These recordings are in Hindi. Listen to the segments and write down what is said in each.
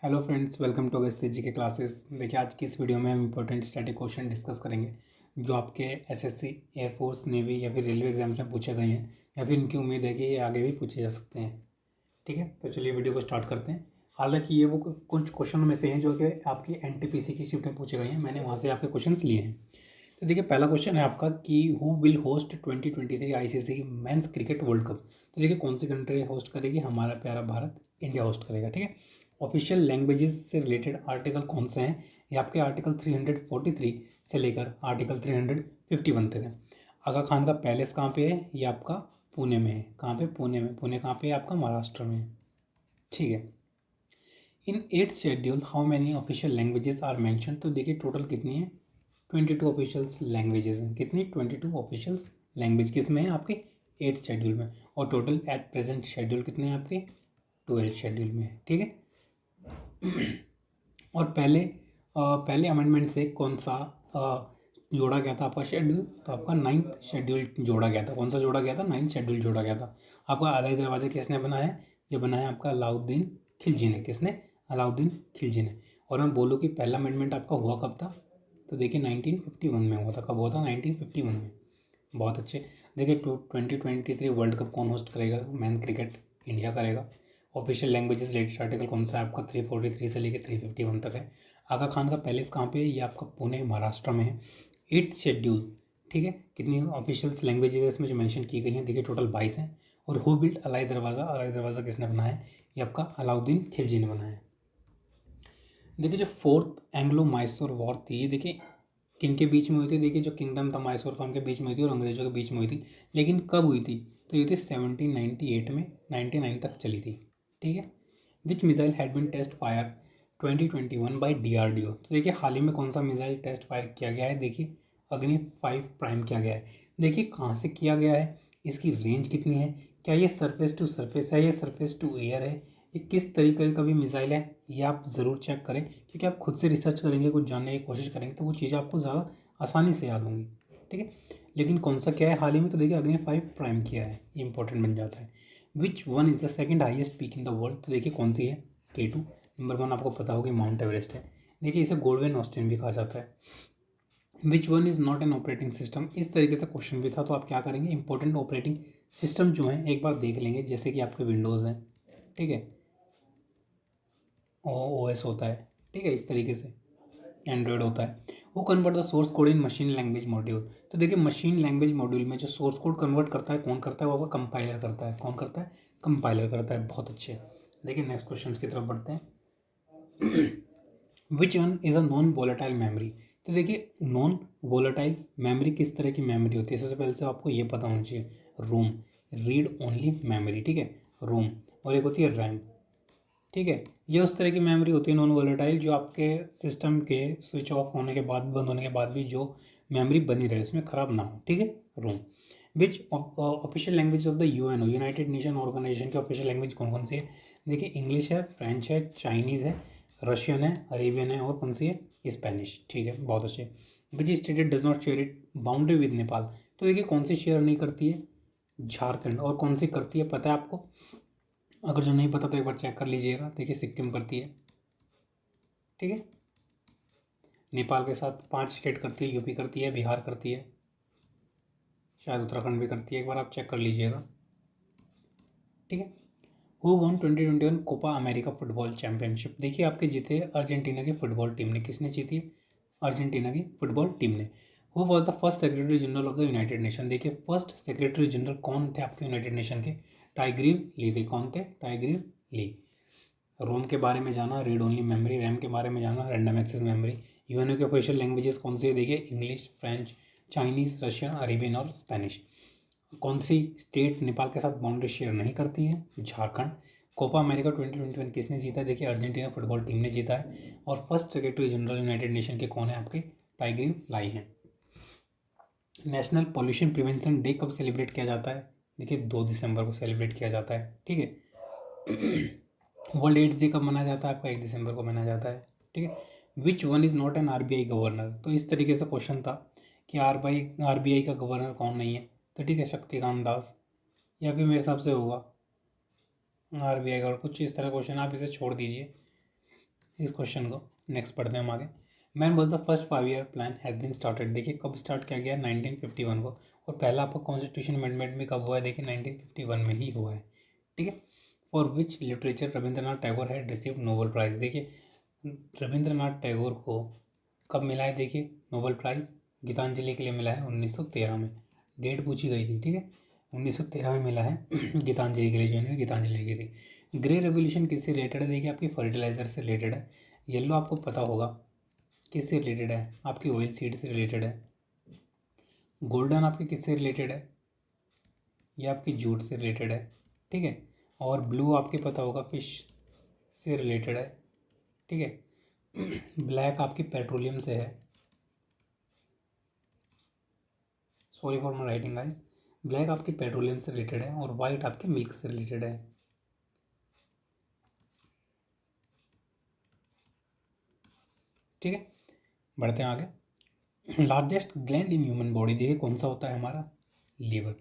Hello friends, welcome to Agastya ji के क्लासेस। देखिए, आज की इस वीडियो में हम इंपॉर्टेंट स्टैटिक क्वेश्चन डिस्कस करेंगे जो आपके एसएससी, एयरफोर्स, नेवी या फिर रेलवे एग्जाम्स में पूछे गए हैं या फिर इनकी उम्मीद है कि ये आगे भी पूछे जा सकते हैं। ठीक है, तो चलिए वीडियो को स्टार्ट करते हैं। हालांकि ये वो कुछ क्वेश्चन में से हैं जो कि आपकी एनटीपीसी की शिफ्ट में पूछे गए हैं, मैंने वहाँ से आपके क्वेश्चन लिए हैं। तो देखिए, पहला क्वेश्चन है आपका कि who will host 2023 ICC men's cricket world cup. तो देखिए, कौन सी कंट्री होस्ट करेगी? हमारा प्यारा भारत, इंडिया होस्ट करेगा। ठीक है। ऑफिशियल लैंग्वेजेस से रिलेटेड आर्टिकल कौन से हैं? ये आपके आर्टिकल 343 से लेकर आर्टिकल 351 तक है। आगा खान का पैलेस कहाँ पे है? ये आपका पुणे में है। कहाँ पे? पुणे में। पुणे कहाँ पे है? आपका महाराष्ट्र में है। ठीक है। In 8th schedule how many official languages are mention? तो देखिए, टोटल कितनी है? 22 ऑफिशियल्स लैंग्वेजेस हैं। कितनी? 22 ऑफिशियल्स लैंग्वेज किस में है? आपके 8th शेड्यूल में। और टोटल एट प्रेजेंट शेड्यूल कितने हैं? आपके 12th शेड्यूल में है। ठीक है। और पहले अमेंडमेंट से कौन सा जोड़ा गया था आपका शेड्यूल? तो आपका 9th शेड्यूल जोड़ा गया था। कौन सा जोड़ा गया था? 9th शेड्यूल जोड़ा गया था। आपका अलाई दरवाज़ा किसने बनाया? ये बनाया आपका अलाउद्दीन खिलजी ने। किसने? अलाउद्दीन खिलजी ने। और मैं बोलूँ कि पहला अमेंडमेंट आपका हुआ कब था? तो देखिए, 1951 में हुआ था। कब हुआ था? 1951 में। बहुत अच्छे। देखिए, 2023 वर्ल्ड कप कौन होस्ट करेगा? मैन क्रिकेट इंडिया करेगा। ऑफिशियल लैंग्वेजेस रिलेटेड आर्टिकल कौन सा है? आपका 343 से लेकर 351 तक है। आगा खान का पैलेस कहाँ पे है? ये आपका पुणे, महाराष्ट्र में है। 8th schedule. ठीक है। कितनी ऑफिशियल्स लैंग्वेजेस इसमें जो मेंशन की गई हैं? देखिए, टोटल 22 हैं। और हु बिल्ट अलाई दरवाज़ा? अलाई दरवाज़ा किसने बनाया है? ये आपका अलाउद्दीन खिलजी ने बनाया है। देखिए, जो 4th एंग्लो मैसूर वॉर थी, ये देखिए किन के बीच में हुई थी? देखिए, जो किंगडम था मैसूर का, उनके बीच में हुई थी और अंग्रेजों के बीच में हुई थी। लेकिन कब हुई थी? तो ये थी 1798 में, 99 तक चली थी। ठीक है। Which missile had been test fire 2021 by DRDO? तो देखिए, हाल ही में कौन सा मिसाइल टेस्ट फायर किया गया है? देखिए, अग्नि 5 प्राइम किया गया है। देखिए, कहाँ से किया गया है, इसकी रेंज कितनी है, क्या ये सरफेस टू सरफेस है, ये सरफेस टू एयर है, ये किस तरीके का भी मिसाइल है, ये आप ज़रूर चेक करें। क्योंकि आप खुद से रिसर्च करेंगे, कुछ जानने की कोशिश करेंगे, तो वो चीज़ें आपको ज़्यादा आसानी से याद होंगी। ठीक है। लेकिन कौन सा क्या है हाल ही में? तो देखिए, अग्नि 5 प्राइम किया है, ये इंपॉर्टेंट बन जाता है। Which one is the second highest peak in the world? तो देखिए, कौन सी है? K2। नंबर 1 आपको पता होगी माउंट एवरेस्ट है। देखिए, इसे गोल्डन ऑस्टिन भी कहा जाता है। Which one is not an operating system? इस तरीके से क्वेश्चन भी था। तो आप क्या करेंगे? इंपॉर्टेंट ऑपरेटिंग सिस्टम जो है एक बार देख लेंगे। जैसे कि आपके विंडोज़ हैं, ठीक है, OS होता है, ठीक है, इस तरीके से एंड्रॉयड होता है। वो convert the source code in machine language module? तो देखिए, मशीन लैंग्वेज मॉड्यूल में जो सोर्स कोड कन्वर्ट करता है, कौन करता है? वो आपका कंपाइलर करता है। कौन करता है? कंपाइलर करता है। बहुत अच्छे। देखिए, नेक्स्ट क्वेश्चन की तरफ बढ़ते हैं। Which one is a non volatile memory? तो देखिए, नॉन वोलेटाइल मेमोरी किस तरह की मेमोरी होती है? सबसे पहले से आपको ये पता होना चाहिए। रोम, रीड ओनली मेमोरी। ठीक है, रोम। और एक होती है रैम। ठीक है, ये उस तरह की मेमोरी होती है नॉन वोलेटाइल, जो आपके सिस्टम के स्विच ऑफ होने के बाद, बंद होने के बाद भी जो मेमोरी बनी रहे, उसमें ख़राब ना हो। ठीक है, Rome. Which official language of the UNO, United Nation Organisation की ऑफिशियल लैंग्वेज कौन कौन सी है? देखिए, इंग्लिश है, फ्रेंच है, चाइनीज़ है, रशियन है, अरेबियन है, और कौन सी है? स्पेनिश। ठीक है, बहुत अच्छे। Which state does not share it boundary with Nepal? तो देखिए, कौन सी शेयर नहीं करती है? झारखंड। और कौन सी करती है, पता है आपको? अगर जो नहीं पता तो एक बार चेक कर लीजिएगा। देखिए, सिक्किम करती है। ठीक है। नेपाल के साथ 5 स्टेट करती है। यूपी करती है, बिहार करती है, शायद उत्तराखंड भी करती है। एक बार आप चेक कर लीजिएगा। ठीक है। Who won 2021 Copa America football championship? देखिए, आपके जीते अर्जेंटीना की फुटबॉल टीम ने। किसने जीती? अर्जेंटीना की फुटबॉल टीम ने। Who was the first secretary general of the United nation? देखिए, फर्स्ट सेक्रेटरी जनरल कौन थे आपके यूनाइटेड नेशन के? टाइग्रीव ली थे। कौन थे? टाइग्रीव ली। रोम के बारे में जाना, रीड ओनली मेमोरी। रैम के बारे में जाना, रैंडम एक्सेस मेमोरी। यूएनओ की ऑफिशियल लैंग्वेजेस कौन सी है? देखिए, English, French, Chinese, Russian, Arabian और स्पेनिश। कौन सी स्टेट नेपाल के साथ बाउंड्री शेयर नहीं करती है? झारखंड। कोपा अमेरिका 2021 किसने जीता है? देखिए, अर्जेंटीना फुटबॉल टीम ने जीता है। और first secretary general United nation के कौन है आपके? टाइग्रीव लाई हैं। नेशनल पॉल्यूशन प्रिवेंशन डे कब सेलिब्रेट किया जाता है? देखिए, 2 दिसंबर को सेलिब्रेट किया जाता है। ठीक है। वर्ल्ड एड्स डे कब मनाया जाता है? आपका 1 दिसंबर को मनाया जाता है। ठीक है। Which one is not an RBI governor? तो इस तरीके से क्वेश्चन था कि RBI का गवर्नर कौन नहीं है? तो ठीक है, शक्तिकांत दास, या फिर मेरे हिसाब से होगा RBI का। और कुछ इस तरह क्वेश्चन, आप इसे छोड़ दीजिए। इस क्वेश्चन को। नेक्स्ट पढ़ते हैं हम आगे। When was the first 5 year plan has been started. देखिए कब स्टार्ट किया गया, 1951 को। और पहला आपका कॉन्स्टिट्यूशन अमेंडमेंट भी कब हुआ है, देखिए 1951 में ही हुआ है, ठीक है। For which literature Rabindranath Tagore had received Nobel prize. देखिए रविंद्रनाथ टैगोर को कब मिला है, देखिए नोबेल प्राइज़ गीतांजलि के लिए मिला है 1913 में। डेट पूछी गई थी, ठीक है, 1913 में मिला है गीतांजलि के लिए, जो इन्होंने गीतांजलि लिखी थी। ग्रे रेवोल्यूशन किससे रिलेटेड है, देखिए आपकी फर्टिलाइजर से रिलेटेड है। येलो आपको पता होगा किससे रिलेटेड है, आपकी ऑयल सीड से रिलेटेड है। गोल्डन आपकी किससे रिलेटेड है, ये आपकी जूट से रिलेटेड है, ठीक है। और ब्लू आपके पता होगा फिश से रिलेटेड है, ठीक है। ब्लैक आपकी पेट्रोलियम से है, sorry for my writing guys. Black आपकी पेट्रोलियम से रिलेटेड है और वाइट आपके मिल्क से रिलेटेड है, ठीक है। बढ़ते हैं आगे। Largest gland in human body, देखिए कौन सा होता है हमारा, लीवर।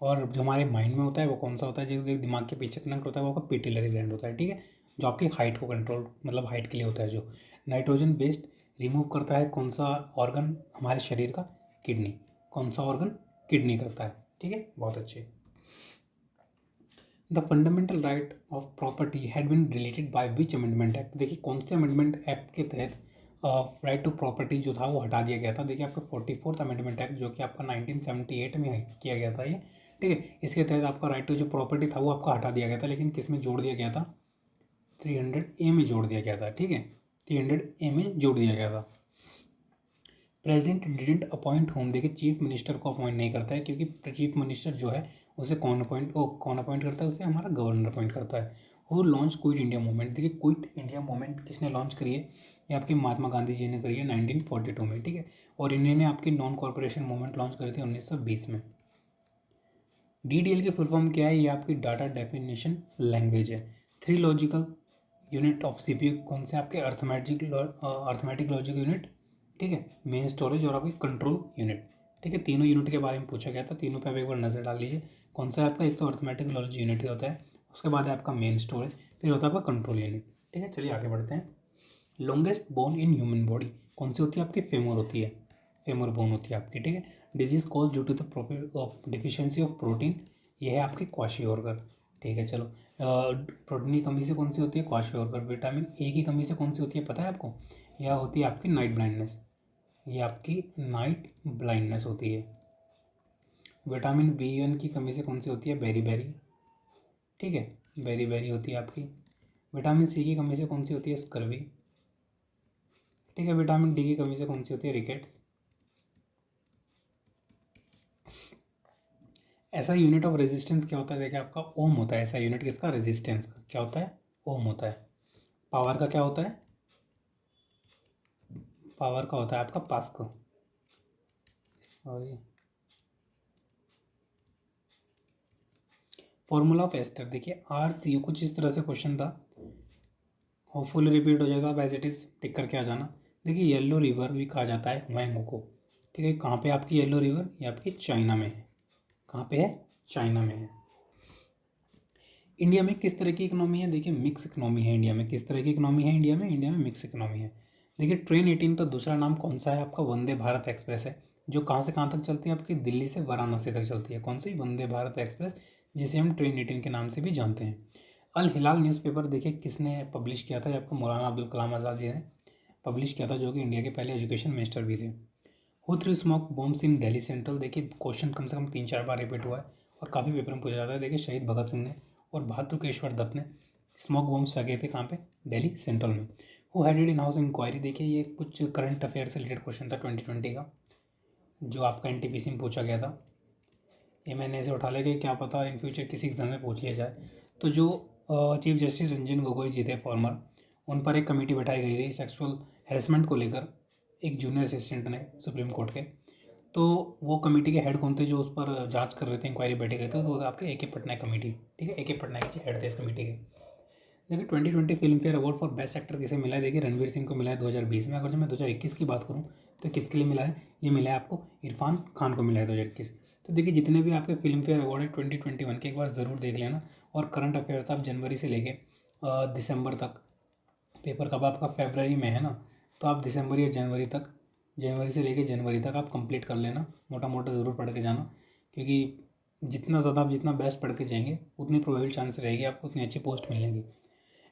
और जो हमारे माइंड में होता है वो कौन सा होता है, जो दिमाग के पीछे कनेक्ट होता है वो आपका पिट्यूटरी ग्लैंड होता है, ठीक है। जो आपकी हाइट को कंट्रोल, मतलब हाइट के लिए होता है। जो नाइट्रोजन वेस्ट रिमूव करता है कौन सा ऑर्गन हमारे शरीर का, किडनी। कौन सा ऑर्गन, किडनी करता है, ठीक है, बहुत अच्छे। The fundamental right of property had been related by which amendment act. देखिए कौन से अमेंडमेंट एक्ट के तहत राइट टू प्रॉपर्टी जो था वो हटा दिया गया था। देखिए आपका 44th अमेंडमेंट एक्ट, जो कि आपका 1978 में किया गया था ये, ठीक है। इसके तहत आपका राइट टू जो प्रॉपर्टी था वो आपका हटा दिया गया था, लेकिन किस में जोड़ दिया गया था, 300A में जोड़ दिया गया था, ठीक है, 300A में जोड़ दिया गया था। प्रेसिडेंट डिडेंट अपॉइंट होम, देखिए चीफ मिनिस्टर को अपॉइंट नहीं करता है, क्योंकि चीफ मिनिस्टर जो है उसे कौन अपॉइंट करता है, उसे हमारा गवर्नर अपॉइंट करता है। वो लॉन्च क्विट इंडिया मूवमेंट, देखिए क्विट इंडिया मूवमेंट किसने लॉन्च करी है, ये आपके महात्मा गांधी जी ने करी है 1942 में, ठीक है। और इन्होंने आपकी नॉन कॉर्पोरेशन मूवमेंट लॉन्च करी थी 1920 में। DDL की फुल फॉर्म क्या है, ये आपकी डाटा डेफिनेशन लैंग्वेज है। 3 लॉजिकल यूनिट ऑफ CPU कौन से, आपके अर्थमेटिक लॉजिक यूनिट, ठीक है, मेन स्टोरेज और आपकी कंट्रोल यूनिट, ठीक है। तीनों यूनिट के बारे में पूछा गया था, तीनों पे आप एक बार नज़र डाल लीजिए। कौन सा है आपका, एक तो अर्थमेटिक लॉजिक यूनिट होता है, उसके बाद है आपका मेन स्टोरेज, फिर होता है आपका कंट्रोल यूनिट, ठीक है। चलिए आगे बढ़ते हैं। Longest bone in human body कौन सी होती है, आपकी फेमर होती है, फेमर बोन होती है आपकी, ठीक है। Disease cause due to the deficiency of protein, ये है आपकी क्वाशियोर्कर, ठीक है। चलो प्रोटीन की कमी से कौन सी होती है, क्वाशियोर्कर। विटामिन ए की कमी से कौन सी होती है, पता है आपको, यह होती है आपकी नाइट ब्लाइंडनेस, ये आपकी नाइट ब्लाइंडनेस होती है। विटामिन B1 की कमी से कौन सी होती है, बेरी बेरी, ठीक है, बेरी बेरी होती है आपकी। विटामिन C की कमी से कौन सी होती है, स्कर्वी, ठीक है। विटामिन D की कमी से कौन सी होती है, रिकेट्स। ऐसा यूनिट ऑफ रेजिस्टेंस क्या होता है, देखिए आपका ओम होता है। ऐसा यूनिट किसका, रेजिस्टेंस का क्या होता है, ओम होता है। पावर का क्या होता है, पावर का होता है आपका Pascal, sorry. Formula of ester, देखिए RCU कुछ इस तरह से क्वेश्चन था, होपफुली रिपीट हो जाएगा, अब एज इट इज़ टिक करके आ जाना। देखिए येलो रिवर भी कहा जाता है वैंगो को, ठीक है। कहाँ पे आपकी येलो रिवर, ये आपकी चाइना में है, कहाँ पे है, चाइना में है। इंडिया में किस तरह की इकोनॉमी है, देखिए मिक्स इकोनॉमी है इंडिया में। किस तरह की इकोनॉमी है इंडिया में, इंडिया में मिक्स इकोनॉमी है। देखिए ट्रेन 18 का दूसरा नाम कौन सा है, आपका वंदे भारत एक्सप्रेस है, जो कहाँ से कहाँ तक चलती है, आपकी दिल्ली से वाराणसी तक चलती है। कौन सी, वंदे भारत एक्सप्रेस, जिसे हम ट्रेन 18 के नाम से भी जानते हैं। अल हिलाल न्यूज़पेपर देखिए किसने पब्लिश किया था, आपको मौलाना अब्दुल कलाम आज़ाद जी ने पब्लिश किया था, जो कि इंडिया के पहले एजुकेशन मिनिस्टर भी थे। Who through smoke bombs in Delhi central, देखिए क्वेश्चन कम से कम 3-4 बार रिपीट हुआ है और काफ़ी पेपर में पूछा जाता है। देखिए शहीद भगत सिंह ने और भातुकेश्वर दत्त ने स्मोक बॉम्ब्स फेंके थे, कहाँ पे, दिल्ली सेंट्रल में। Who headed in house inquiry, देखिए ये कुछ करंट अफेयर से रिलेटेड क्वेश्चन था 2020 का, जो आपका NTPC में पूछा गया था। ये मैंने ऐसे उठा लिया कि क्या पता इन फ्यूचर किसी एग्जाम में पूछ लिया जाए। तो जो चीफ जस्टिस रंजन गोगोई जी थे फॉर्मर, उन पर एक कमेटी बैठाई गई थी सेक्सुअल हैरेसमेंट को लेकर, एक जूनियर असिस्टेंट ने सुप्रीम कोर्ट के। तो वो कमेटी के हेड कौन थे जो उस पर जांच कर रहे थे, इंक्वायरी बैठे गए थे, तो वो आपके AK पटनायक कमेटी, ठीक है। AK पटनायक जी हेड थे इस कमेटी के। देखिए 2020 film fair award for best actor किसे मिला है, देखिए रणवीर सिंह को मिला है 2020 में। अगर जो मैं 2021 की बात करूँ तो किसके लिए मिला है, ये मिला है आपको इरफान खान को मिला है 2021। तो देखिए जितने भी आपके फिल्म फेयर अवार्ड है 2021 के एक बार ज़रूर देख लेना। और करंट अफेयर्स आप जनवरी से लेके दिसंबर तक पेपर कब आपका फरवरी में है ना, तो आप दिसंबर या जनवरी तक, जनवरी से लेकर जनवरी तक आप कंप्लीट कर लेना, मोटा मोटा ज़रूर पढ़ के जाना, क्योंकि जितना ज़्यादा आप जितना बेस्ट पढ़ के जाएंगे उतनी प्रोबेबल चांस रहेगी आपको उतनी अच्छी पोस्ट मिलेगी।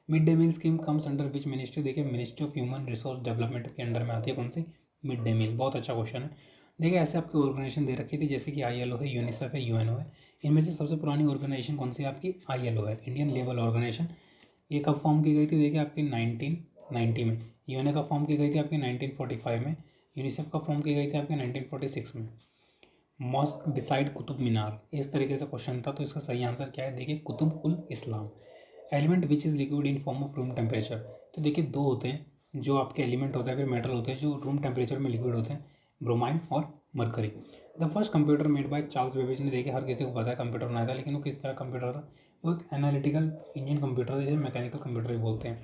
Mid day meal scheme comes under which ministry, देखिए ministry of human resource development के अंडर में आती है कौन सी, मिड डे मील। बहुत अच्छा क्वेश्चन है। देखिए ऐसे आपकी ऑर्गेनाइजेशन दे रखी थी जैसे कि ILO है, यूनिसेफ है, UNO है। इनमें से सबसे पुरानी ऑर्गेनाइजेशन कौन सी है आपकी, ILO है, इंडियन लेबर ऑर्गेनाइजेशन। ये कब फॉर्म की गई थी, देखिए आपकी 1990 में। UNO का फॉर्म की गई थी आपकी 1945 में। यूनिसेफ का फॉर्म की गई थी आपकी 1946 में। मॉस्क बिसाइड कुतुब मीनार, इस तरीके से क्वेश्चन था, तो इसका सही आंसर क्या है, देखिए Qutub ul Islam. Element which is liquid in form of room temperature, तो देखिए दो होते हैं जो आपके एलिमेंट होता है, फिर मेटल होते हैं जो रूम टेम्परेचर में लिक्विड होते हैं, ब्रोमाइन और mercury. The first computer made by Charles Babbage ने, देखिए हर किसी को पता है कंप्यूटर बनाया था, लेकिन वो किस तरह कंप्यूटर था, वो एक एनालिटिकल इंजन कंप्यूटर था जिसे मैकेनिकल कंप्यूटर भी बोलते हैं।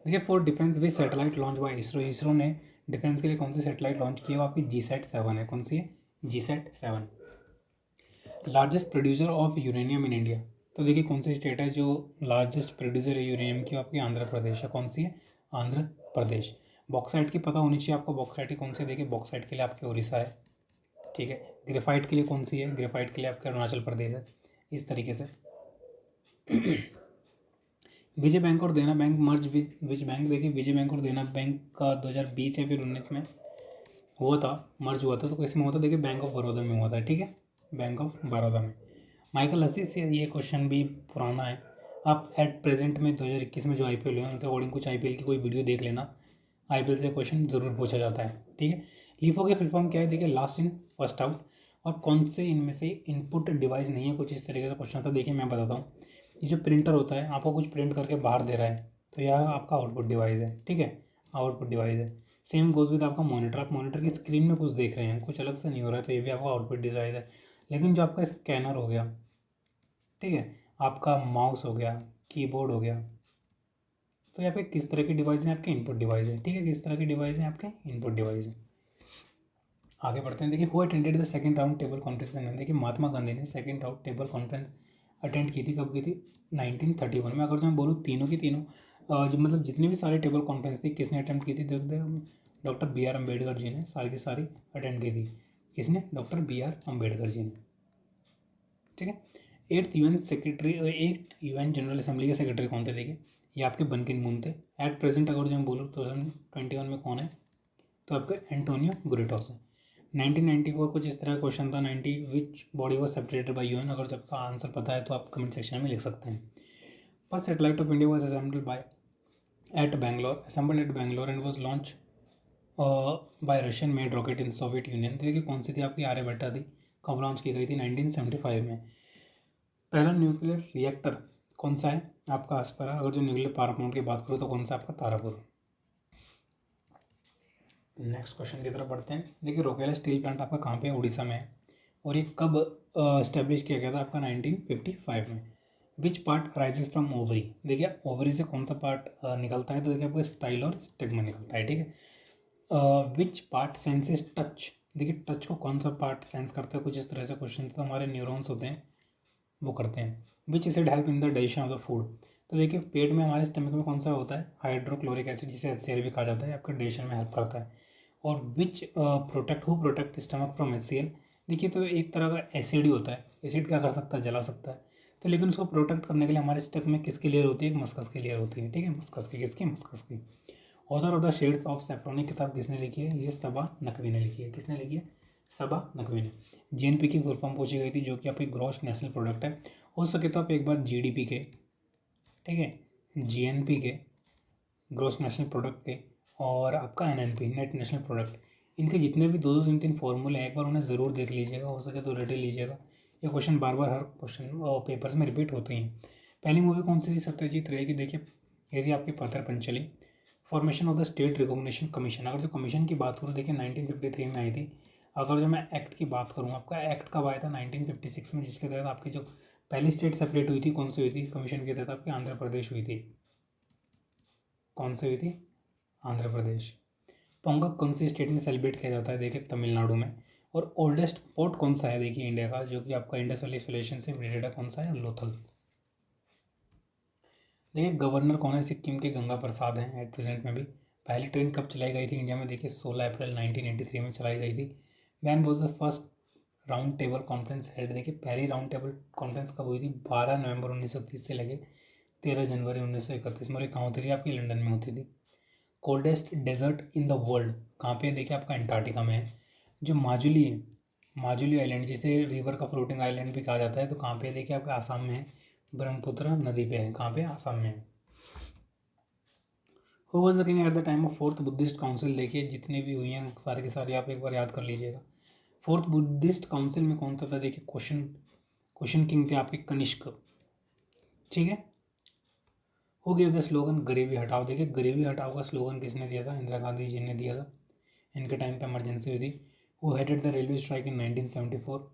देखिए for defence which satellite launch by ISRO, ISRO ने डिफेंस के लिए कौन सी सैटेलाइट लॉन्च की है, वो आपकी GSAT-7 है। कौन सी है, GSAT-7। Largest producer of uranium in India, तो देखिए कौन सी स्टेट है जो लार्जेस्ट प्रोड्यूसर है यूरेनियम की, आपकी आंध्र प्रदेश है। कौन सी है, आंध्र प्रदेश। बॉक्साइट की पता होनी चाहिए आपको, बॉक्साइट की कौन सी है, देखिए बॉक्साइट के लिए आपके उड़ीसा है, ठीक है। ग्रेफाइट के लिए कौन सी है, ग्रेफाइट के लिए आपके अरुणाचल प्रदेश है। इस तरीके से विजय बैंक और देना बैंक मर्ज विच बैंक, देखिए विजय बैंक और देना बैंक का 2020 या फिर 19 में हुआ था, मर्ज हुआ था, तो किस में हुआ था, देखिए बैंक ऑफ बड़ौदा में हुआ था, ठीक है, बैंक ऑफ बड़ौदा में। माइकल हसी से, ये क्वेश्चन भी पुराना है। आप एट प्रेजेंट में 2021 में जो IPL हुए उनके अकॉर्डिंग कुछ IPL की कोई वीडियो देख लेना, IPL से क्वेश्चन जरूर पूछा जाता है, ठीक है। लीफो के फुल फॉर्म क्या है, देखिए लास्ट इन फर्स्ट आउट। और कौन से इनमें से इनपुट डिवाइस नहीं है, कुछ इस तरीके से क्वेश्चन था। देखिए मैं बताता हूँ, ये जो प्रिंटर होता है आपको कुछ प्रिंट करके बाहर दे रहा है, तो यह आपका आउटपुट डिवाइस है, ठीक है, आउटपुट डिवाइस है। सेम गोज विद आपका मॉनिटर, आप मॉनिटर की स्क्रीन में कुछ देख रहे हैं, कुछ अलग से नहीं हो रहा है, तो ये भी आपका आउटपुट डिवाइस है। लेकिन जो आपका स्कैनर हो गया, ठीक है, आपका माउस हो गया, कीबोर्ड हो गया, तो यहाँ पे किस तरह की डिवाइस है, आपके इनपुट डिवाइस है, ठीक है, किस तरह की डिवाइस है, आपके इनपुट डिवाइस है। आगे बढ़ते हैं। देखिए who attended the second round table conference, देखिए महात्मा गांधी ने second round table conference attend की थी, कब की थी, 1931 में। अगर जो मैं बोलूँ तीनों की तीनों जो मतलब जितनी भी सारी टेबल कॉन्फ्रेंस थी किसने अटेंड की थी, डॉक्टर BR अम्बेडकर जी ने सारी की सारी अटेंड की थी। किसने, डॉक्टर BR अम्बेडकर जी ने, ठीक है। 8 UN जनरल असेंबली के सेक्रेटरी कौन थे, देखिए ये आपके बन की मून थे। एट प्रेजेंट अगर जो हम बोलूँ 2021 में कौन है, तो आपके एंटोनियो गुटेरेस है। 1994 कुछ इस तरह का क्वेश्चन था, 90 which body was separated by UN, अगर जब का आंसर पता है तो आप कमेंट सेक्शन में लिख सकते हैं। First satellite of India was assembled by at Bangalore and was launch by Russian made rocket in Soviet Union, देखिए कौन सी थी आपकी, आर्यभट्टा थी। कब लॉन्च की गई थी, 1975 में। पहला न्यूक्लियर रिएक्टर कौन सा है, आपका आसपारा। अगर जो न्यूक्लियर पावर प्लांट की बात करूँ तो कौन सा, आपका तारापुर। नेक्स्ट क्वेश्चन की तरफ बढ़ते हैं। देखिए रोकेला स्टील प्लांट आपका कहाँ पे है, उड़ीसा में है। और ये कब इस्टेब्लिश किया गया था, आपका 1955 में। Which part rises from ovary, देखिए ओवरी से कौन सा पार्ट निकलता है, तो देखिए आपको स्टाइल और स्टिग्मा निकलता है, ठीक है। विच पार्ट सेंसेस टच, देखिए टच को कौन सा पार्ट सेंस करता है, कुछ इस तरह से क्वेश्चन, तो हमारे न्यूरॉन्स होते हैं वो करते हैं। विच acid help in the digestion of the food, तो देखिए पेट में हमारे स्टमक में कौन सा होता है, हाइड्रोक्लोरिक एसिड, जिसे HCl भी कहा जाता है, आपका डाइजेशन में हेल्प करता है। और विच प्रोटेक्ट स्टमक फ्रॉम HCl, देखिए तो एक तरह का एसिड ही होता है, एसिड क्या कर सकता है, जला सकता है, तो लेकिन उसको प्रोटेक्ट करने के लिए हमारे स्टमक में किसकी लेयर होती है, मस्कस की लेयर होती है, ठीक है, मस्कस की, किसकी, मस्कस की। Author of the shades of saffron किताब किसने लिखी है, ये सबा नकवी ने लिखी है। किसने लिखी है, सबा नकवी ने। GNP की फुल फॉर्म पूछी गई थी, जो कि आपकी ग्रॉस नेशनल प्रोडक्ट है। हो सके तो आप एक बार GDP के, ठीक है, GNP के, ग्रॉस नेशनल प्रोडक्ट के, और आपका NNP, नेट नेशनल प्रोडक्ट, इनके जितने भी दो दो तीन तीन फॉर्मूले हैं एक बार उन्हें ज़रूर देख लीजिएगा, हो सके तो रट लीजिएगा। ये क्वेश्चन बार बार हर क्वेश्चन पेपर्स में रिपीट होते हैं। पहली मूवी कौन सी थी, सत्यजीत रे की, देखिए यदि आपकी पत्थर Panchli. Formation of the state recognition commission, अगर जो कमीशन की बात करूँ देखिए 1953 में आई थी। अगर जो मैं एक्ट की बात करूँ, आपका एक्ट कब आया था, 1956 में, जिसके तहत आपकी जो पहली स्टेट सेपरेट हुई थी, कौन सी हुई थी, कमीशन के तहत आपकी आंध्र प्रदेश हुई थी। कौन सी हुई थी, आंध्र प्रदेश। पोंगल कौन सी स्टेट में सेलिब्रेट किया जाता है, देखिए तमिलनाडु में। और ओल्डेस्ट पोर्ट कौन सा है, देखिए इंडिया का, जो कि आपका इंडस वैली सिविलाइजेशन से रिलेटेड है, कौन सा है, लोथल। देखिए गवर्नर कौन है सिक्किम के, गंगा प्रसाद हैं एट प्रेजेंट में भी। पहली ट्रेन कब चलाई गई थी इंडिया में, देखिए 16 अप्रैल 1983 में चलाई गई थी। When was the first round table conference held, देखिए पहली राउंड टेबल कॉन्फ्रेंस कब हुई थी, 12 नवंबर 1930 से लगे 13 जनवरी 1931 में। और ये कहाँ होती थी आपकी, लंदन में होती थी। Coldest desert in the world कहाँ पे है, देखिए आपका अंटार्कटिका में है। जो माजुली है, माजुली आइलैंड जिसे रिवर का फ्लोटिंग आइलैंड भी कहा जाता है, तो कहाँ पे है, देखिए आपका आसाम में है, ब्रह्मपुत्र नदी पे है। कहाँ पे, आसाम में है। Who was the king at the time of fourth Buddhist council, देखिए जितनी भी हुई हैं सारे के सारे आप एक बार याद कर लीजिएगा। फोर्थ बुद्धिस्ट काउंसिल में कौन सा था, देखिए क्वेश्चन किंग थे आपके कनिष्क। ठीक है। हु गिव द स्लोगन गरीबी हटाओ, देखिए गरीबी हटाओ का स्लोगन किसने दिया था, इंदिरा गांधी जी ने दिया था। इनके टाइम पे इमरजेंसी हुई थी। Who headed the railway strike in 1974,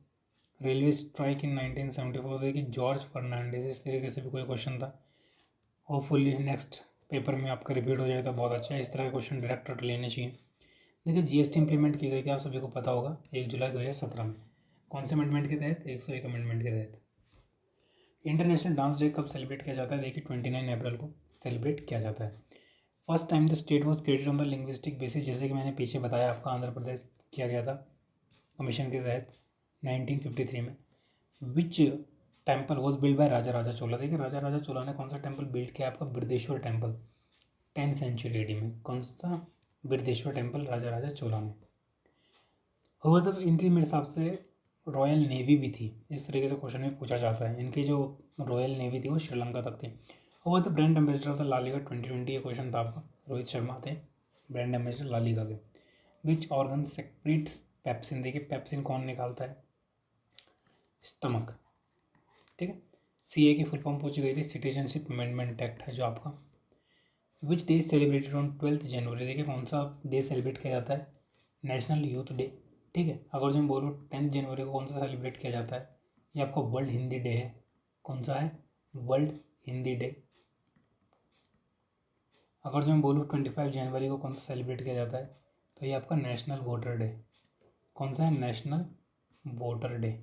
railway strike in 1974 देखिए जॉर्ज फर्नांडिस। इस तरीके से भी कोई क्वेश्चन था। होपफुली नेक्स्ट पेपर में आपका रिपीट हो जाए तो बहुत अच्छा है। इस तरह के क्वेश्चन डायरेक्ट लेने चाहिए। देखिए जीएसटी इंप्लीमेंट की गई थी, आप सभी को पता होगा, 1 जुलाई 2017 में। कौन से अमेंडमेंट के तहत, 101 अमेंडमेंट के तहत। इंटरनेशनल डांस डे कब सेलिब्रेट किया जाता है, देखिए 29 अप्रैल को सेलिब्रेट किया जाता है। First time the state was created on the linguistic basis, जैसे कि मैंने पीछे बताया आपका, आंध्र प्रदेश किया गया था कमीशन के तहत 1953 में। Which temple was build by Raja Raja Chola, देखिए राजा राजा चोला ने कौन सा टेम्पल बिल्ड किया आपका, Brihadeshwara temple 10th century AD में। कौन सा, बृहदेश्वर टेम्पल राजा राजा चोला ने। हो मतलब इनकी मेरे हिसाब से रॉयल नेवी भी थी, इस तरीके से क्वेश्चन में पूछा जाता है। इनकी जो रॉयल नेवी थी वो श्रीलंका तक थी। वो the brand ambassador of the La Liga 2020, ये क्वेश्चन था आपका, रोहित शर्मा थे ब्रांड एम्बेसडर लालीगा के। विच ऑर्गन सेक्रीट्स पेप्सिन, देखिए पेप्सिन कौन निकालता है, स्टमक। ठीक है। सीए की फुल फॉर्म पूछी गई थी, सिटीजनशिप अमेंडमेंट एक्ट है जो आपका। विच डे सेलिब्रेटेड ऑन 12 जनवरी, देखिए कौन सा डे सेलिब्रेट किया जाता है, नेशनल यूथ डे। ठीक है। अगर जो मैं बोलूँ 10 जनवरी को कौन सा सेलिब्रेट किया जाता है, ये आपका वर्ल्ड हिंदी डे है। कौन सा है, वर्ल्ड हिंदी डे। अगर जो मैं बोलूँ 25 जनवरी को कौन सा सेलिब्रेट किया जाता है, तो ये आपका नेशनल वोटर डे। कौन सा है, नेशनल वोटर डे।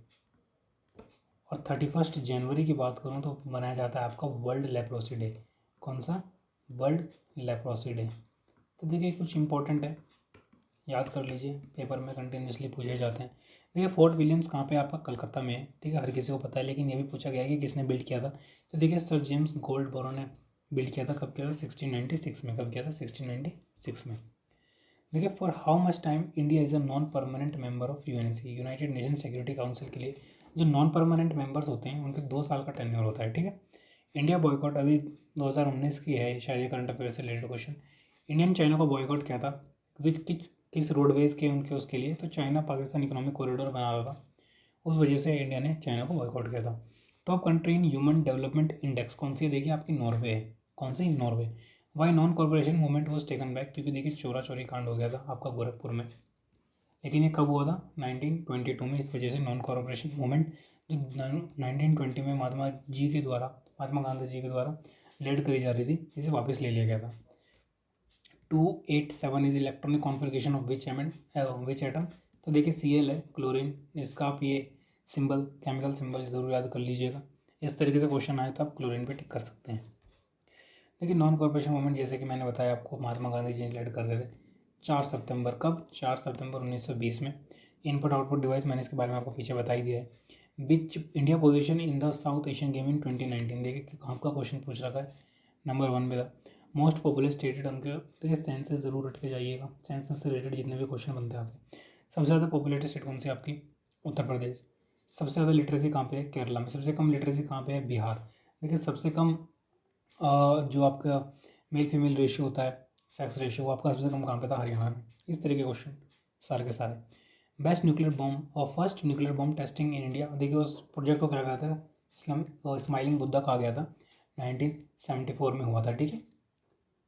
और 31 जनवरी की बात करूँ तो मनाया जाता है आपका वर्ल्ड लेप्रोसी डे। कौन सा, वर्ल्ड लेप्रोसी डे। तो देखिए कुछ इंपॉर्टेंट है, याद कर लीजिए, पेपर में कंटिन्यूसली पूछे जाते हैं। देखिए फोर्ट विलियम्स कहाँ पे, आपका कलकत्ता में है। ठीक है, हर किसी को पता है, लेकिन ये भी पूछा गया है कि किसने बिल्ड किया था। तो देखिए सर जेम्स गोल्डबोरो ने बिल्ड किया था। कब किया था, 1696 में। कब किया था, 1696 में। देखिए for how much time India is a non permanent member of UNC, United nation security council के लिए जो नॉन परमानेंट मेंबर्स होते हैं उनके 2 साल का टेन्योर होता है। ठीक है। इंडिया बॉयकॉट अभी 2019 की है, शायद ये करंट अफेयर से रिलेटेड क्वेश्चन। इंडियन चाइना को बॉयकॉट किया था, विच किस रोडवेज के उनके उसके लिए, तो चाइना पाकिस्तान इकोनॉमिक कॉरिडोर बना रहा था, उस वजह से इंडिया ने चाइना को बॉयकॉट किया था। Top country in human development index कौन सी है, देखिए आपकी नॉर्वे है। कौन सी, Norway. Why non corporation movement was taken back, क्योंकि देखिए चोरा चोरी कांड हो गया था आपका गोरखपुर में, लेकिन ये कब हुआ था, 1922 में। इस वजह से नॉन कॉर्पोरेशन मूवमेंट जो 1920 में महात्मा गांधी जी के द्वारा लेड करी जा रही थी, इसे वापस ले लिया गया था। 287 is electronic configuration of which atom, तो देखिए Cl है, क्लोरीन। इसका आप ये सिंबल, केमिकल सिंबल ज़रूर याद कर लीजिएगा। इस तरीके से क्वेश्चन आए तो आप क्लोरीन पे टिक कर सकते हैं। देखिए नॉन कॉर्पोरेशन मूवमेंट जैसे कि मैंने बताया आपको, महात्मा गांधी जी लीड कर रहे थे। 4 सितंबर, कब, 4 सितंबर 1920 में। इनपुट आउटपुट डिवाइस मैंने इसके बारे में आपको पीछे बता ही दिया है। Which India position in the south Asian game in 2019, देखिए आपका क्वेश्चन पूछ रखा है नंबर 1 में था। मोस्ट पॉपुलर स्टेटेड अंक, देखिए सेंसस जरूर रट के जाइएगा, सेंसस से रिलेटेड जितने भी क्वेश्चन बनते हैं आपके। सबसे ज़्यादा पॉपुलेटेड स्टेट कौन सी आपकी, उत्तर प्रदेश। सबसे ज़्यादा लिटरेसी कहाँ पे है, केरला में। सबसे कम लिटरेसी कहाँ पे है, बिहार। देखिए सबसे कम जो आपका मेल फीमेल रेशियो होता है, सेक्स रेशियो, वो आपका सबसे कम कहाँ पे था, हरियाणा में। इस तरह के क्वेश्चन सारे के सारे। बेस्ट न्यूक्लियर बॉम्ब और first nuclear bomb testing in India, देखिए उस प्रोजेक्ट को क्या कहा था, स्माइलिंग बुद्धा कहा गया था, 1974 में हुआ था। ठीक है।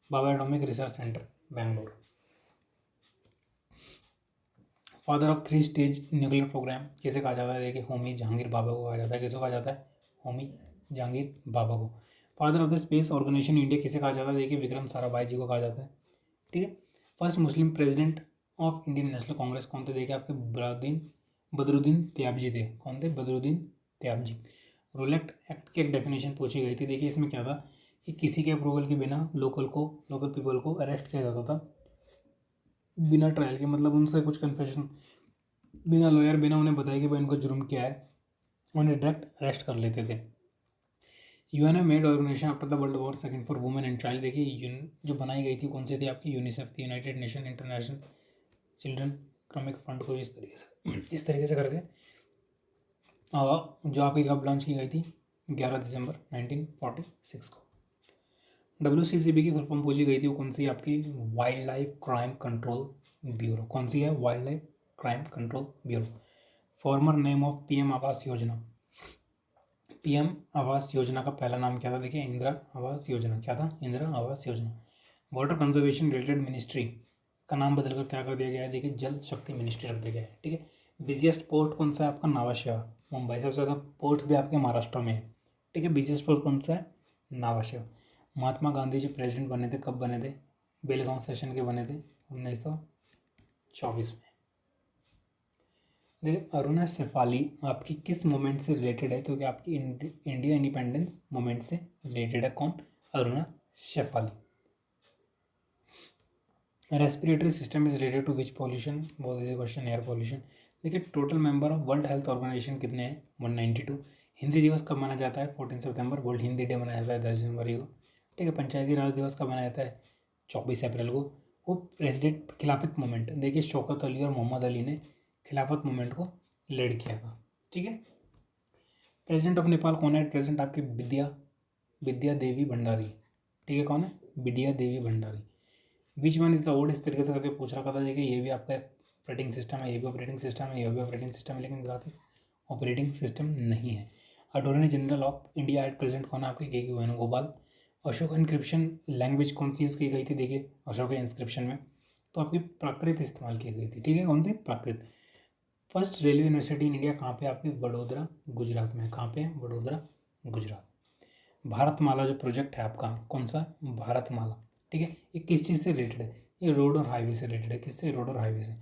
Bhabha atomic research centre, Bangalore. Father of 3 stage nuclear programme किसे कहा जाता है, देखिए होमी जहांगीर बाबा को कहा जाता है। किसे कहा जाता है, होमी जहांगीर बाबा को। Father of the space organisation India किसे कहा जाता है, देखिए विक्रम साराभाई जी को कहा जाता है। ठीक है। First Muslim president of Indian national Congress कौन थे, देखिए आपके बदरुद्दीन त्याबजी थे। कौन थे, बदरुद्दीन त्याबजी। रोलेक्ट एक्ट की एक डेफिनेशन पूछी गई थी, देखिए इसमें क्या था, कि किसी के अप्रूवल के बिना लोकल पीपल को अरेस्ट किया जाता था बिना ट्रायल के, मतलब उनसे कुछ कन्फेशन, बिना लॉयर, बिना उन्हें बताया कि भाई उनका जुर्म क्या है, उन्हें डायरेक्ट अरेस्ट कर लेते थे। UNO made organisation after the world war second for women and child. देखिए जो बनाई गई थी कौन सी थी आपकी, यूनिसेफ थी, United nation international children economic fund को इस तरीके से करके जो आपकी कब लॉन्च की गई थी 11 दिसंबर 1946 को। WCCB की फुल फॉर्म पूछी गई थी, वो कौन सी आपकी, wild life crime control bureau. कौन सी है, wild life crime control bureau. Farmer name of PM Awas Yojana. PM Awas Yojana का पहला नाम क्या था, देखिए इंदिरा आवास योजना। क्या था, Indira Awas Yojana. Water conservation related ministry का नाम बदलकर क्या कर दिया गया है, देखिए जल शक्ति मिनिस्ट्री रख दिया गया है। ठीक है। बिजिएस्ट पोर्ट कौन सा है आपका, नावाशेवा, मुंबई। सबसे ज़्यादा पोर्ट भी आपके महाराष्ट्र में है। ठीक है। बिजिएस्ट पोर्ट कौन सा है, नावाशेवा। महात्मा गांधी जो प्रेसिडेंट बने थे, कब बने थे, बेलगांव सेशन के बने थे 1924 में। देखिए अरुणा शेफाली आपकी किस मूवमेंट से रिलेटेड है, क्योंकि आपकी इंडिया इंडिपेंडेंस मूवमेंट से रिलेटेड है। कौन, Aruna Shefali. Respiratory system is related to which pollution, बहुत इजी क्वेश्चन, एयर पॉल्यूशन। देखिए total member of world health organisation कितने हैं, 192। हिंदी दिवस कब मनाया जाता है, 14 सितंबर। वर्ल्ड हिंदी डे मनाया जाता है 10 जनवरी को। ठीक है। पंचायती राज दिवस कब मनाया जाता है, 24 अप्रैल को। वो प्रेसिडेंट खिलाफत मूवमेंट, देखिए शौकत अली और मोहम्मद अली ने खिलाफत मूवमेंट को लीड किया था। ठीक है। प्रेसिडेंट ऑफ नेपाल कौन है, प्रेसिडेंट आपकी विद्या देवी भंडारी। ठीक है। कौन है, Vidya Devi Bhandari. Which one is the old, इस तरीके से करके पूछ रखा था। देखिए ये भी आपका ऑपरेटिंग सिस्टम है, ये भी ऑपरेटिंग सिस्टम है, ये भी ऑपरेटिंग सिस्टम है, लेकिन ग्राफिक्स ऑपरेटिंग सिस्टम नहीं है। Attorney general of India at present कौन है आपके, के वेणुगोपाल। अशोक इंस्क्रिप्शन लैंग्वेज कौन सी यूज़ की गई थी, देखिए अशोक इंस्क्रिप्शन में तो आपकी प्राकृत इस्तेमाल की गई थी। ठीक है। कौन सी, Prakrit. First railway university in India कहाँ पे आपकी, वडोदरा गुजरात में। कहाँ पे है, वडोदरा गुजरात। भारतमाला जो प्रोजेक्ट है आपका, कौन सा, भारतमाला। ठीक है। ये किस चीज़ से रिलेटेड है, ये रोड और हाईवे से रिलेटेड है। किससे, रोड और हाईवे से।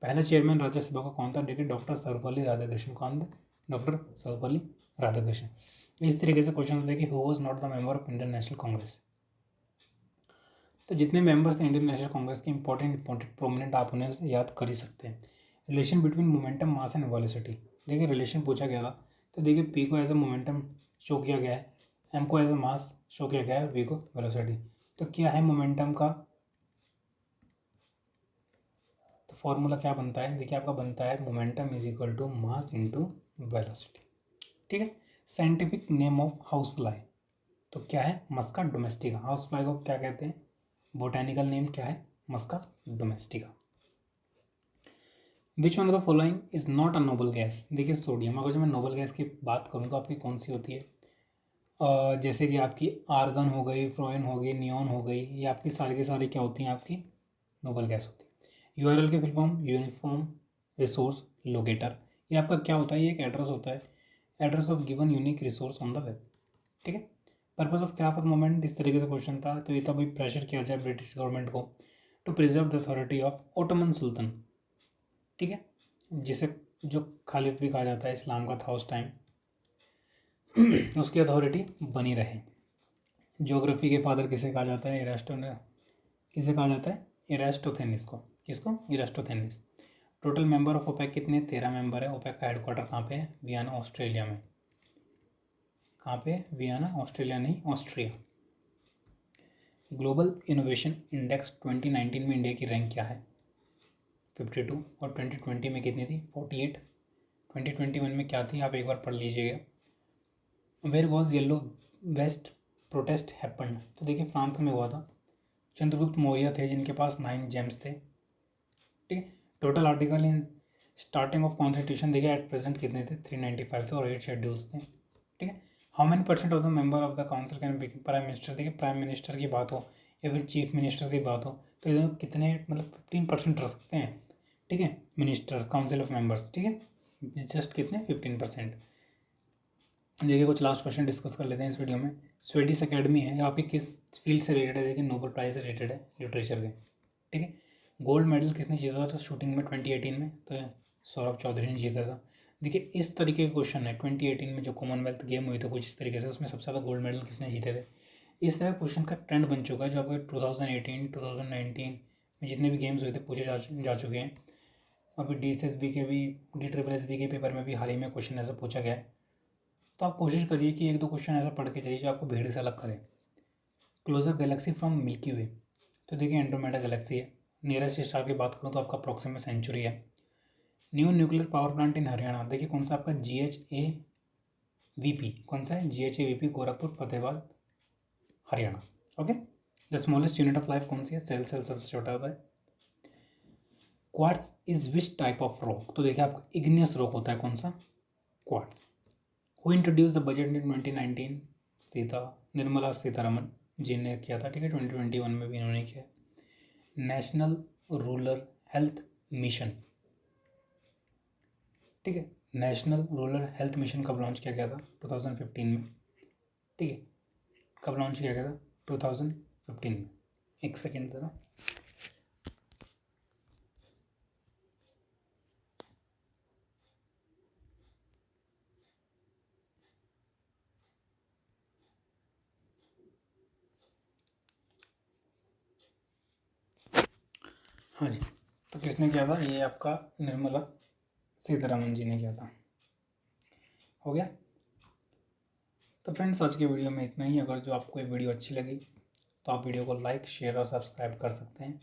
पहला चेयरमैन राज्यसभा का कौन था, देखिए डॉक्टर सर्वपल्ली राधाकृष्णन। कौन थे, डॉक्टर सर्वपल्ली राधाकृष्णन। इस तरीके से क्वेश्चन देखिए, who was not the member of Indian national Congress. तो जितने मेंबर्स थे इंडियन नेशनल कांग्रेस के, इंपॉर्टेंट प्रोमिनेंट, आप उन्हें याद कर ही सकते हैं। Relation between momentum, mass and velocity. देखिए रिलेशन पूछा गया था, तो देखिए पी को एज अ मोमेंटम शो किया गया है, एम को एज अ मास शो किया गया है, वी को वेलोसिटी। तो क्या है मोमेंटम का, तो फॉर्मूला क्या बनता है, देखिए आपका बनता है momentum is equal to mass into velocity. ठीक है। Scientific name of house fly, तो क्या है, मस्का डोमेस्टिका। हाउस फ्लाई को क्या कहते हैं, बोटेनिकल नेम क्या है, मस्का डोमेस्टिका। Which one of the following is not a noble gas, देखिए सोडियम। अगर जो मैं नोबल गैस की बात करूँ तो आपकी कौन सी होती है, जैसे कि आपकी आर्गन हो गई, फ्लोइन हो गई, नियॉन हो गई, ये आपकी सारी की सारी क्या होती हैं, आपकी नोबल गैस होती है। यूआरएल के full form, uniform resource locator. ये आपका क्या होता है, ये एक एड्रेस होता है, address of given unique resource on the web. ठीक है। पर्पज ऑफ खिलाफत मूवमेंट, इस तरीके से क्वेश्चन था, तो ये था भाई प्रेशर किया जाए ब्रिटिश गवर्नमेंट को to preserve the authority of Ottoman sultan. ठीक है। जिसे जो खालिफ भी कहा जाता है इस्लाम का था उस टाइम, उसकी अथॉरिटी बनी रहे। ज्योग्राफी के फादर किसे कहा जाता है, किसे कहा जाता है, इरास्टोथेनिस को। किसको, इरास्टोथेनिस। टोटल मेंबर ऑफ ओपेक कितने, 13 मेंबर है। ओपेक का हेडक्वार्टर कहाँ पे है, वियना ऑस्ट्रेलिया में। कहाँ पे, वियना ऑस्ट्रेलिया नहीं, ऑस्ट्रिया। ग्लोबल इनोवेशन इंडेक्स 2019 में इंडिया की रैंक क्या है, 52, और 2020 में कितनी थी, 48। 2021 में क्या थी, आप एक बार पढ़ लीजिएगा। Where was yellow vest protest happen, तो देखिए फ्रांस में हुआ था। चंद्रगुप्त मौर्य थे जिनके पास 9 जेम्स थे। ठीक है। Total article in starting of constitution देखिए एट प्रेजेंट कितने थे, 395 थे, और 8 शेड्यूल्स थे। ठीक है। How many percent of the member of the council can be prime minister, देखिए प्राइम मिनिस्टर की बात हो या फिर चीफ मिनिस्टर की बात हो, तो ये दोनों कितने, मतलब 15% रख सकते हैं। ठीक है। मिनिस्टर्स, काउंसिल ऑफ मेंबर्स, ठीक है, जस्ट कितने, 15%। देखिए कुछ लास्ट क्वेश्चन डिस्कस कर लेते हैं इस वीडियो में। स्वीडिश अकेडमी है, आपकी किस फील्ड से रिलेटेड है, देखिए नोबेल प्राइज से रिलेटेड है, लिटरेचर के। ठीक है। गोल्ड मेडल किसने जीता था शूटिंग में 2018 में, तो सौरभ चौधरी ने जीता था। देखिए इस तरीके के क्वेश्चन है, 2018 में जो कॉमनवेल्थ गेम हुई थी कुछ इस तरीके से, उसमें सबसे ज़्यादा गोल्ड मेडल किसने जीते थे, इस तरह क्वेश्चन का ट्रेंड बन चुका है, जो आपके 2018 2019 में जितने भी गेम्स हुए थे पूछे जा चुके हैं। अभी DSSB के भी, DSSB के पेपर में भी हाल ही में क्वेश्चन ऐसा पूछा गया है। तो आप कोशिश करिए कि एक दो क्वेश्चन ऐसा पढ़ के जाइए जो आपको भीड़ से अलग करे। क्लोजर गैलेक्सी फ्रॉम मिल्की वे, तो देखिए एंड्रोमेडा गैलेक्सी है। नियरेस्ट स्टार की बात करूँ तो आपका प्रॉक्सिमा सेंचुरी है। New nuclear power plant in Haryana, देखिए कौन सा आपका GHAVP, कौन सा है GHAVP, Gorakhpur Fatehabad Haryana. Okay. The smallest unit of life कौन सी है, सेल सबसे छोटा होता है। Quartz is which type of rock, तो देखिए आपका इग्नियस रॉक होता है कौन सा, quartz. Who introduce the budget in 2019, Nirmala Sitharaman ji ने किया था, ठीक है। 2021 में भी इन्होंने किया। नेशनल रूरल हेल्थ मिशन, ठीक है। नेशनल रूरल हेल्थ मिशन कब लॉन्च किया गया था, 2015 में, ठीक है। कब लॉन्च किया गया था, 2015 में। एक सेकेंड ज़रा। हाँ जी, तो किसने किया था, ये आपका निर्मला सीतारमन जी ने किया था। हो गया। तो फ्रेंड्स आज के वीडियो में इतना ही। अगर जो आपको ये वीडियो अच्छी लगी तो आप वीडियो को लाइक शेयर और सब्सक्राइब कर सकते हैं।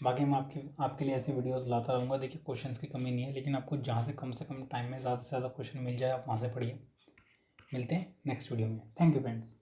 बाकी मैं आपके लिए ऐसे वीडियोस लाता रहूँगा। देखिए क्वेश्चंस की कमी नहीं है, लेकिन आपको जहाँ से कम टाइम में ज़्यादा से ज़्यादा क्वेश्चन मिल जाए आप वहाँ से पढ़िए। मिलते हैं नेक्स्ट वीडियो में। Thank you friends.